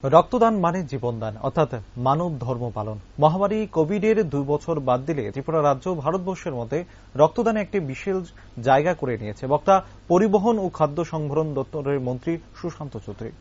রক্তদান মানে জীবনদান, অর্থাৎ মানব ধর্ম পালন। মহামারী কোভিডের 2 বছর বাদ দিলে ত্রিপুরা রাজ্য ভারতবর্ষের মধ্যে রক্তদানে একটি বিশেষ জায়গা করে নিয়েছে। বক্তা পরিবহন ও খাদ্য সংভরণ দপ্তরের মন্ত্রী সুশান্ত চৌধুরী।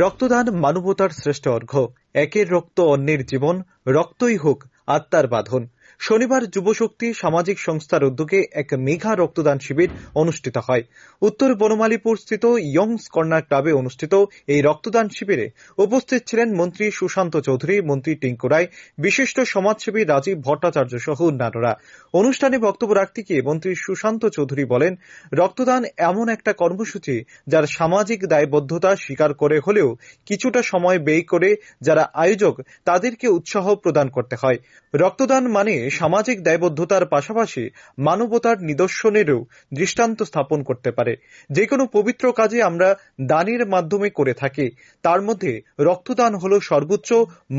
রক্তদান মানবতার শ্রেষ্ঠ অর্ঘ্য। একের রক্ত অন্যের জীবন, রক্তই হোক আত্মার বাঁধন। শনিবার যুবশক্তি সামাজিক সংস্থার উদ্যোগে এক মেঘা রক্তদান শিবির অনুষ্ঠিত হয়। উত্তর বনমালীপুর স্থিত ইয়ংস কর্নার ক্লাবে অনুষ্ঠিত এই রক্তদান শিবিরে উপস্থিত ছিলেন মন্ত্রী সুশান্ত চৌধুরী, মন্ত্রী টিঙ্কু রায়, বিশিষ্ট সমাজসেবী রাজীব ভট্টাচার্য সহ অন্যান্যরা। অনুষ্ঠানে বক্তব্য রাখতে গিয়ে মন্ত্রী সুশান্ত চৌধুরী বলেন, রক্তদান এমন একটা কর্মসূচি যার সামাজিক দায়বদ্ধতা স্বীকার করে হলেও কিছুটা সময় ব্যয় করে যারা আয়োজক তাদেরকে উৎসাহ প্রদান করতে হয়। রক্তদান মানে সামাজিক দায়বদ্ধতার পাশাপাশি মানবতার নিদর্শনেরও দৃষ্টান্ত স্থাপন করতে পারে। যে কোনো পবিত্র কাজে আমরা দানের মাধ্যমে করে থাকি, তার মধ্যে রক্তদান হল সর্বোচ্চ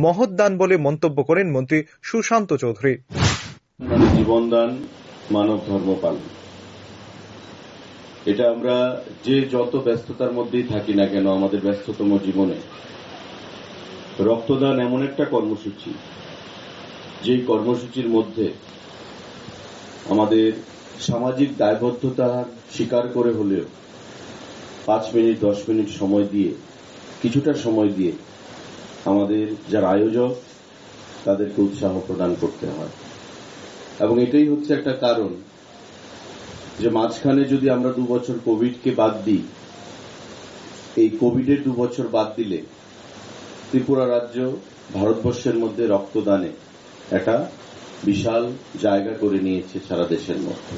মহৎ দান বলে মন্তব্য করেন মন্ত্রী সুশান্ত চৌধুরী। জীবনদান, মানব ধর্ম পালন, এটা আমরা যে যত ব্যস্ততার মধ্যেই থাকি না কেন, আমাদের ব্যস্ততম জীবনে রক্তদান এমন একটা কর্মসূচি, যেই কর্মসূচির মধ্যে আমাদের সামাজিক দায়বদ্ধতা স্বীকার করে হলেও 5 মিনিট 10 মিনিট সময় দিয়ে, কিছুটা সময় দিয়ে আমাদের যারা আয়োজক তাদেরকে উৎসাহ প্রদান করতে হয়। এবং এটাই হচ্ছে একটা কারণ যে মাঝখানে যদি আমরা 2 বছর কোভিডকে বাদ দিই, এই কোভিডের 2 বছর বাদ দিলে ত্রিপুরা রাজ্য ভারতবর্ষের মধ্যে রক্তদানে একটা বিশাল জায়গা করে নিয়েছে সারা দেশের মধ্যে।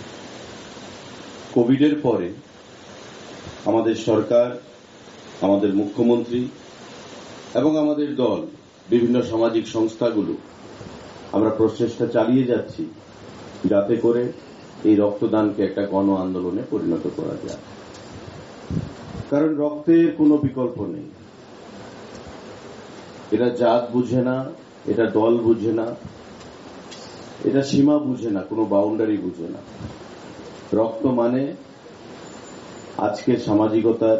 কোভিডের পরে আমাদের সরকার, আমাদের মুখ্যমন্ত্রী এবং আমাদের দল, বিভিন্ন সামাজিক সংস্থাগুলো আমরা প্রচেষ্টা চালিয়ে যাচ্ছি যাতে করে এই রক্তদানকে একটা গণ আন্দোলনে পরিণত করা যায়। কারণ রক্তের কোনো বিকল্প নেই। এটা জাত বুঝে না, এটা দল বুঝে না, এটা সীমা বুঝে না, কোনো বাউন্ডারি বুঝে না। রক্ত মানে আজকের সামাজিকতার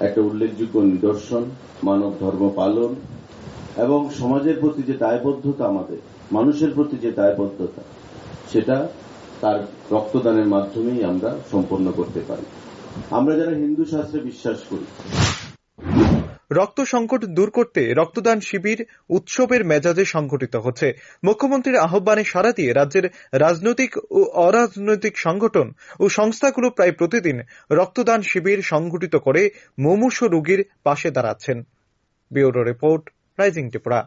একটা উল্লেখযোগ্য নিদর্শন, মানব ধর্ম পালন এবং সমাজের প্রতি যে দায়বদ্ধতা, আমাদের মানুষের প্রতি যে দায়বদ্ধতা, সেটা তার রক্তদানের মাধ্যমেই আমরা সম্পন্ন করতে পারি। আমরা যারা হিন্দু শাস্ত্রে বিশ্বাস করি, রক্ত সংকট দূর করতে রক্তদান শিবির উৎসবের মেজাজে সংগঠিত হচ্ছে। মুখ্যমন্ত্রীর আহ্বানে সাড়া দিয়ে রাজ্যের রাজনৈতিক ও অরাজনৈতিক সংগঠন ও সংস্থাগুলো প্রায় প্রতিদিন রক্তদান শিবির সংগঠিত করে মুমূর্ষু রোগীর পাশে দাঁড়াচ্ছেন। Bureau report, rising Tripura.